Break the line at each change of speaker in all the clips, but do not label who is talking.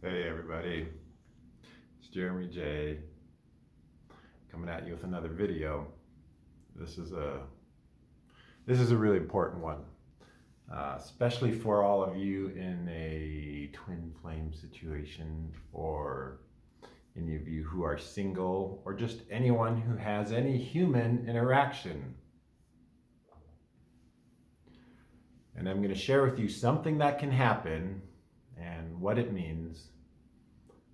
Hey everybody, it's Jeremy J coming at you with another video. This is a really important one, especially for all of you in a twin flame situation, or any of you who are single, or just anyone who has any human interaction. And I'm going to share with you something that can happen and what it means,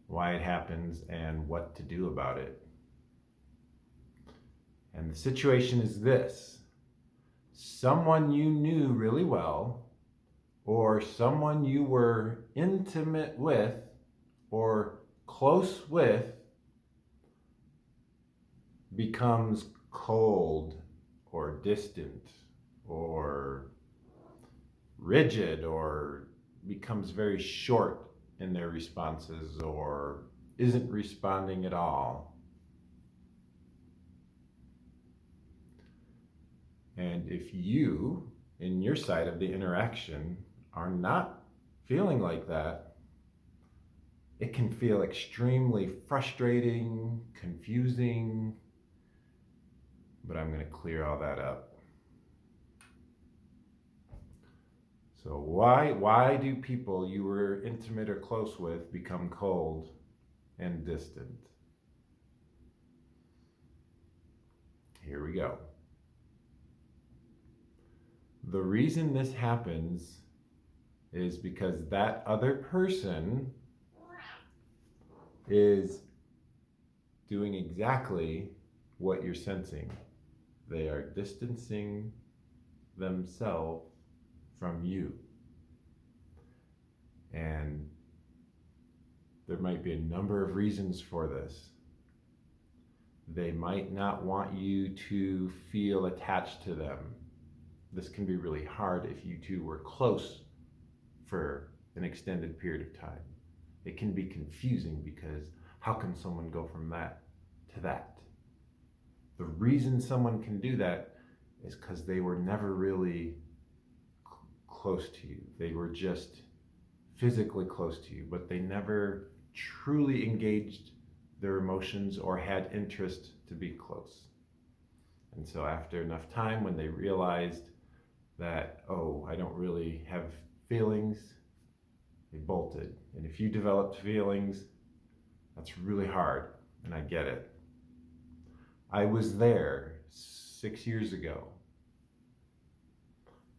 why it happens, and what to do about it. And the situation is this: someone you knew really well, or someone you were intimate with or close with, becomes cold or distant or rigid, or becomes very short in their responses, or isn't responding at all. And if you, in your side of the interaction, are not feeling like that, it can feel extremely frustrating, confusing, but I'm going to clear all that up. So why do people you were intimate or close with become cold and distant? Here we go. The reason this happens is because that other person is doing exactly what you're sensing. They are distancing themselves from you. And there might be a number of reasons for this. They might not want you to feel attached to them. This can be really hard if you two were close for an extended period of time. It can be confusing because how can someone go from that to that? The reason someone can do that is because they were never really close to you. They were just physically close to you, but they never truly engaged their emotions or had interest to be close. And so after enough time, when they realized that, oh, I don't really have feelings, they bolted. And if you developed feelings, that's really hard, and I get it. I was there 6 years ago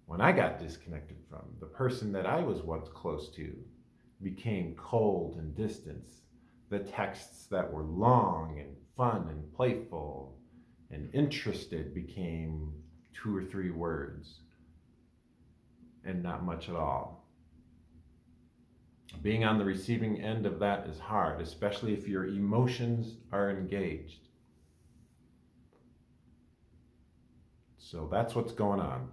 when I got disconnected from the person that I was once close to, became cold and distant. The texts that were long and fun and playful and interested became 2 or 3 words and not much at all. Being on the receiving end of that is hard, especially if your emotions are engaged. So that's what's going on.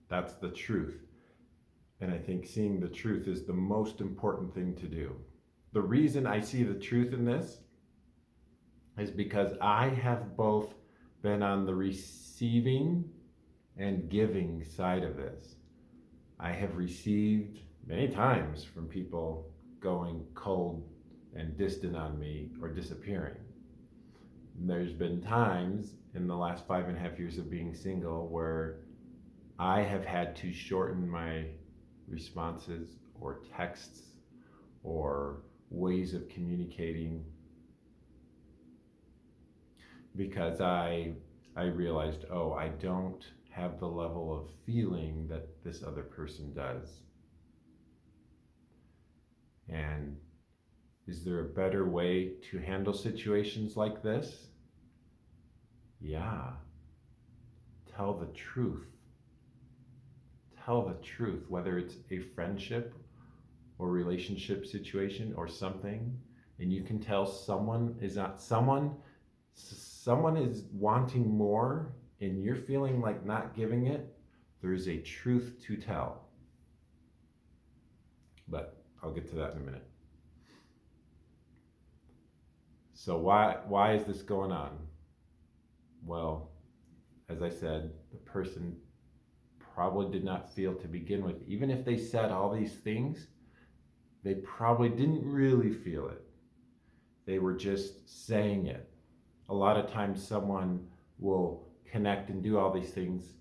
That's the truth. And I think seeing the truth is the most important thing to do. The reason I see the truth in this is because I have both been on the receiving and giving side of this. I have received many times from people going cold and distant on me or disappearing. There's been times in the last 5.5 years of being single where I have had to shorten my responses or texts or ways of communicating because I realized, oh, I don't have the level of feeling that this other person does. And is there a better way to handle situations like this? Yeah. Tell the truth. Tell the truth, whether it's a friendship or relationship situation or something, and you can tell someone is wanting more and you're feeling like not giving it, there's a truth to tell. But I'll get to that in a minute. So why is this going on? Well, as I said, the person probably did not feel to begin with. Even if they said all these things, they probably didn't really feel it. They were just saying it. A lot of times someone will connect and do all these things,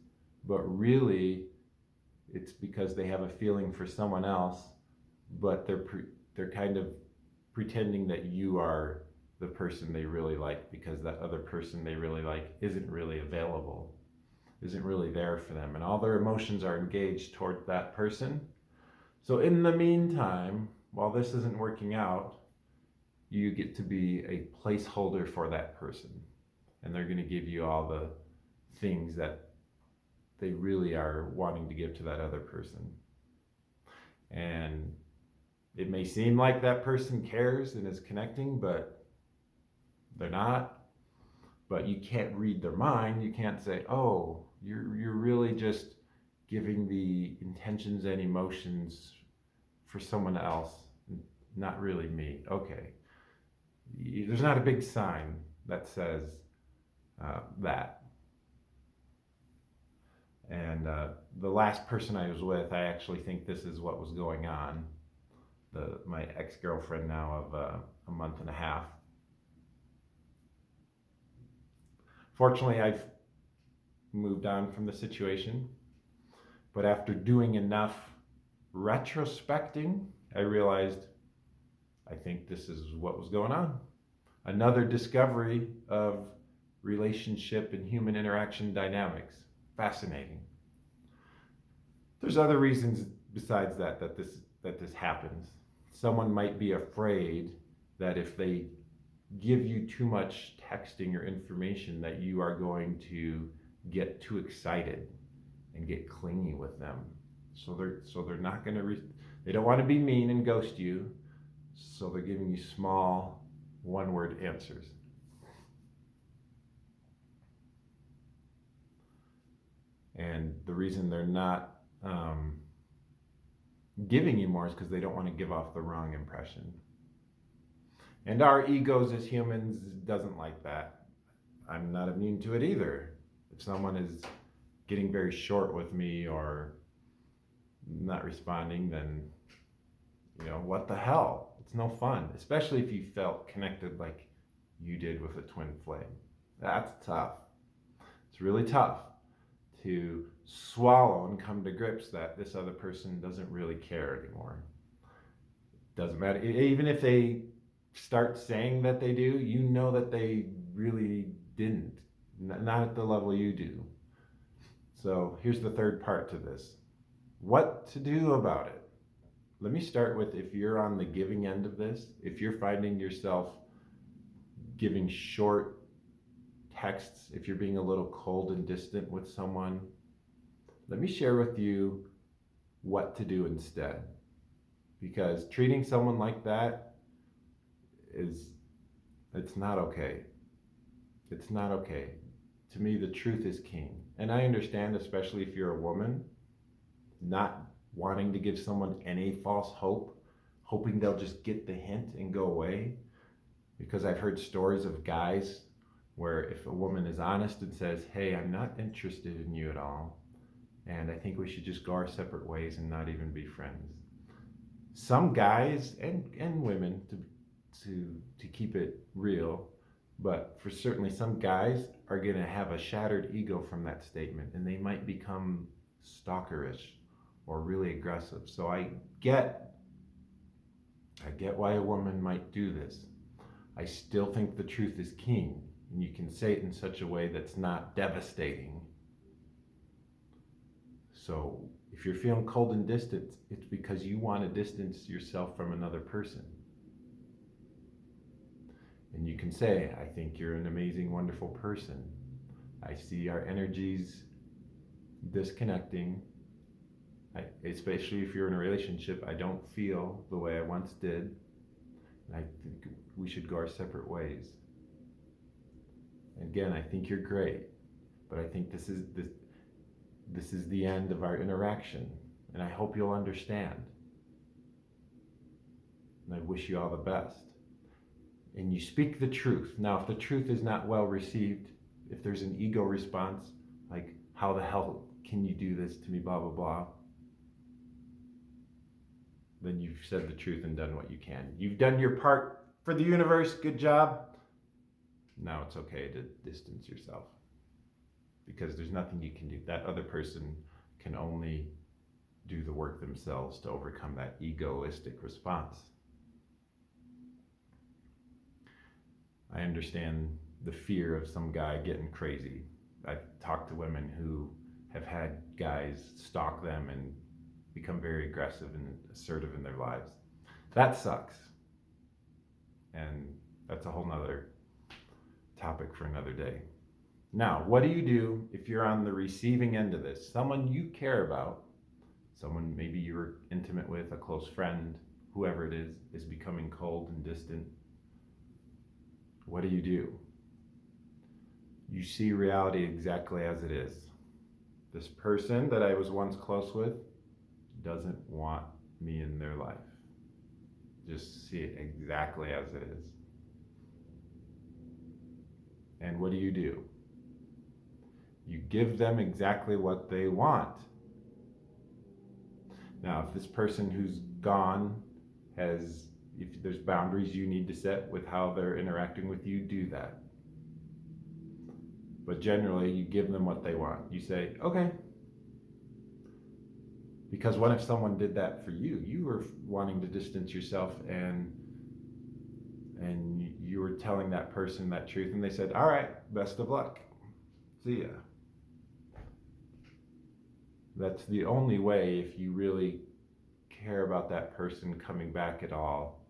but really it's because they have a feeling for someone else, but they're kind of pretending that you are the person they really like, because that other person they really like isn't really available, isn't really there for them, and all their emotions are engaged toward that person. So in the meantime, while this isn't working out, you get to be a placeholder for that person, and they're going to give you all the things that they really are wanting to give to that other person. And it may seem like that person cares and is connecting, but they're not. But you can't read their mind. You can't say, oh, you're really just giving the intentions and emotions for someone else, not really me. Okay. There's not a big sign that says that. And the last person I was with, I actually think this is what was going on. My ex-girlfriend now of a month and a half. Fortunately, I've moved on from the situation, but after doing enough retrospecting, I realized I think this is what was going on. Another discovery of relationship and human interaction dynamics. Fascinating. There's other reasons besides that this happens. Someone might be afraid that if they give you too much texting or information that you are going to get too excited and get clingy with them. So they're not going to they don't want to be mean and ghost you. So they're giving you small one-word answers. And the reason they're not giving you more is because they don't want to give off the wrong impression. And our egos as humans doesn't like that. I'm not immune to it either. If someone is getting very short with me or not responding, then, what the hell? It's no fun, especially if you felt connected like you did with a twin flame. That's tough. It's really tough to swallow and come to grips that this other person doesn't really care anymore. Doesn't matter. Even if they start saying that they do, you know that they really didn't. Not at the level you do. So here's the third part to this. What to do about it? Let me start with, if you're on the giving end of this, if you're finding yourself giving short texts, if you're being a little cold and distant with someone, let me share with you what to do instead. Because treating someone like that it's not okay. It's not okay. To me, the truth is king. And I understand, especially if you're a woman, not wanting to give someone any false hope, hoping they'll just get the hint and go away. Because I've heard stories of guys where if a woman is honest and says, hey, I'm not interested in you at all, and I think we should just go our separate ways and not even be friends. Some guys and women, to keep it real, but for certainly some guys are going to have a shattered ego from that statement, and they might become stalkerish or really aggressive. So I get why a woman might do this. I still think the truth is king, and you can say it in such a way that's not devastating. So if you're feeling cold and distant, it's because you want to distance yourself from another person. And you can say, I think you're an amazing, wonderful person. I see our energies disconnecting. Especially if you're in a relationship, I don't feel the way I once did. And I think we should go our separate ways. Again, I think you're great, but I think this is the end of our interaction, and I hope you'll understand. And I wish you all the best. And you speak the truth. Now, if the truth is not well received, if there's an ego response, like, how the hell can you do this to me, blah, blah, blah. then you've said the truth and done what you can. You've done your part for the universe. Good job. Now it's okay to distance yourself, because there's nothing you can do. That other person can only do the work themselves to overcome that egoistic response. I understand the fear of some guy getting crazy. I've talked to women who have had guys stalk them and become very aggressive and assertive in their lives. That sucks. And that's a whole nother topic for another day. Now, what do you do if you're on the receiving end of this? Someone you care about, someone maybe you're intimate with, a close friend, whoever it is becoming cold and distant. What do? You see reality exactly as it is. This person that I was once close with doesn't want me in their life. Just see it exactly as it is. And what do? You give them exactly what they want. Now, if this person who's gone if there's boundaries you need to set with how they're interacting with you, do that. But generally, you give them what they want. You say, okay. Because what if someone did that for you? You were wanting to distance yourself and you were telling that person that truth, and they said, all right, best of luck. See ya. That's the only way, if you really care about that person coming back at all,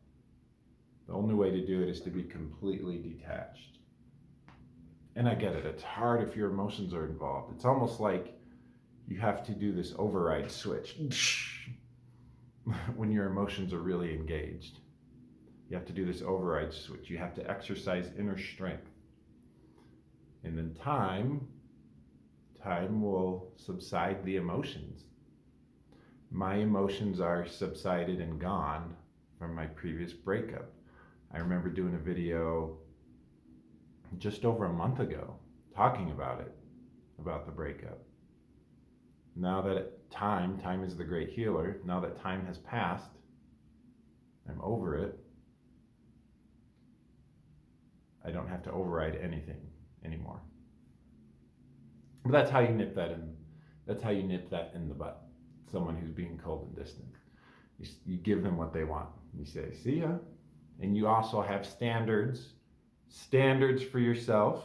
the only way to do it is to be completely detached. And I get it, it's hard if your emotions are involved. It's almost like you have to do this override switch when your emotions are really engaged. You have to do this override switch. You have to exercise inner strength. And then time will subside the emotions. My emotions are subsided and gone from my previous breakup. I remember doing a video just over a month ago talking about it, about the breakup. Now that time is the great healer, now that time has passed, I'm over it. I don't have to override anything anymore. But that's how you nip that in. That's how you nip that in the butt. Someone who's being cold and distant. You give them what they want. You say, see ya. And you also have standards for yourself.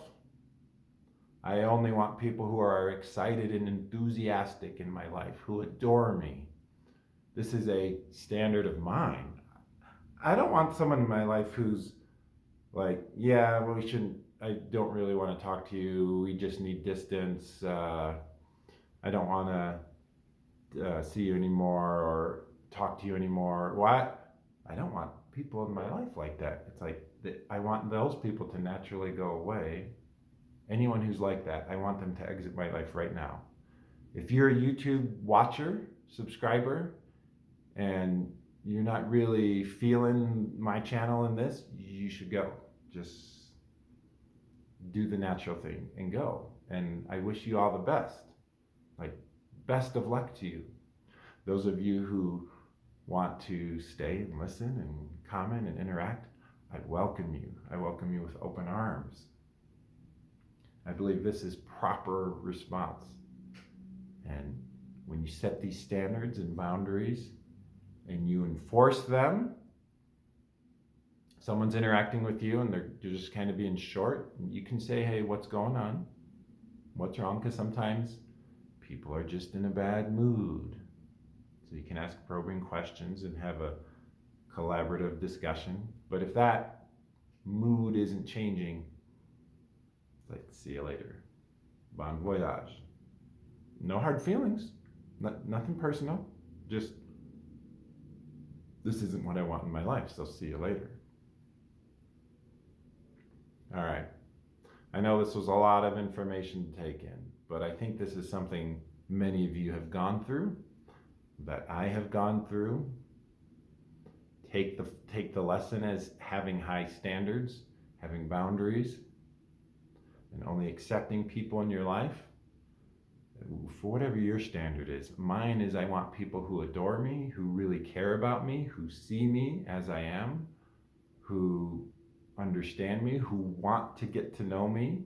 I only want people who are excited and enthusiastic in my life, who adore me. This is a standard of mine. I don't want someone in my life who's like, yeah, well, I don't really want to talk to you. We just need distance. I don't want to see you anymore or talk to you anymore. What? I don't want people in my life like that. It's like, I want those people to naturally go away. Anyone who's like that, I want them to exit my life right now. If you're a YouTube watcher, subscriber, and you're not really feeling my channel in this, you should go. Just do the natural thing and go. And I wish you all the best. Like, best of luck to you. Those of you who want to stay and listen and comment and interact, I welcome you. I welcome you with open arms. I believe this is proper response. And when you set these standards and boundaries and you enforce them, someone's interacting with you and they're just kind of being short, you can say, hey, what's going on? What's wrong? Because sometimes people are just in a bad mood. So you can ask probing questions and have a collaborative discussion. But if that mood isn't changing, it's like, see you later. Bon voyage. No hard feelings. Nothing personal. Just, this isn't what I want in my life, so see you later. All right. I know this was a lot of information to take in, but I think this is something many of you have gone through, that I have gone through. Take the lesson as having high standards, having boundaries, and only accepting people in your life for whatever your standard is. Mine is I want people who adore me, who really care about me, who see me as I am, who understand me, who want to get to know me,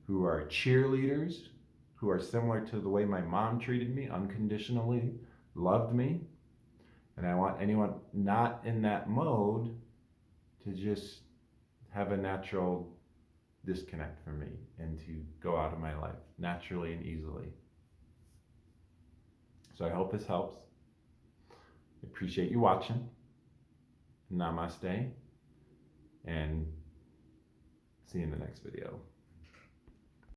who are cheerleaders, who are similar to the way my mom treated me, unconditionally loved me. And I want anyone not in that mode to just have a natural disconnect from me and to go out of my life naturally and easily. So I hope this helps. I appreciate you watching. Namaste, and see you in the next video.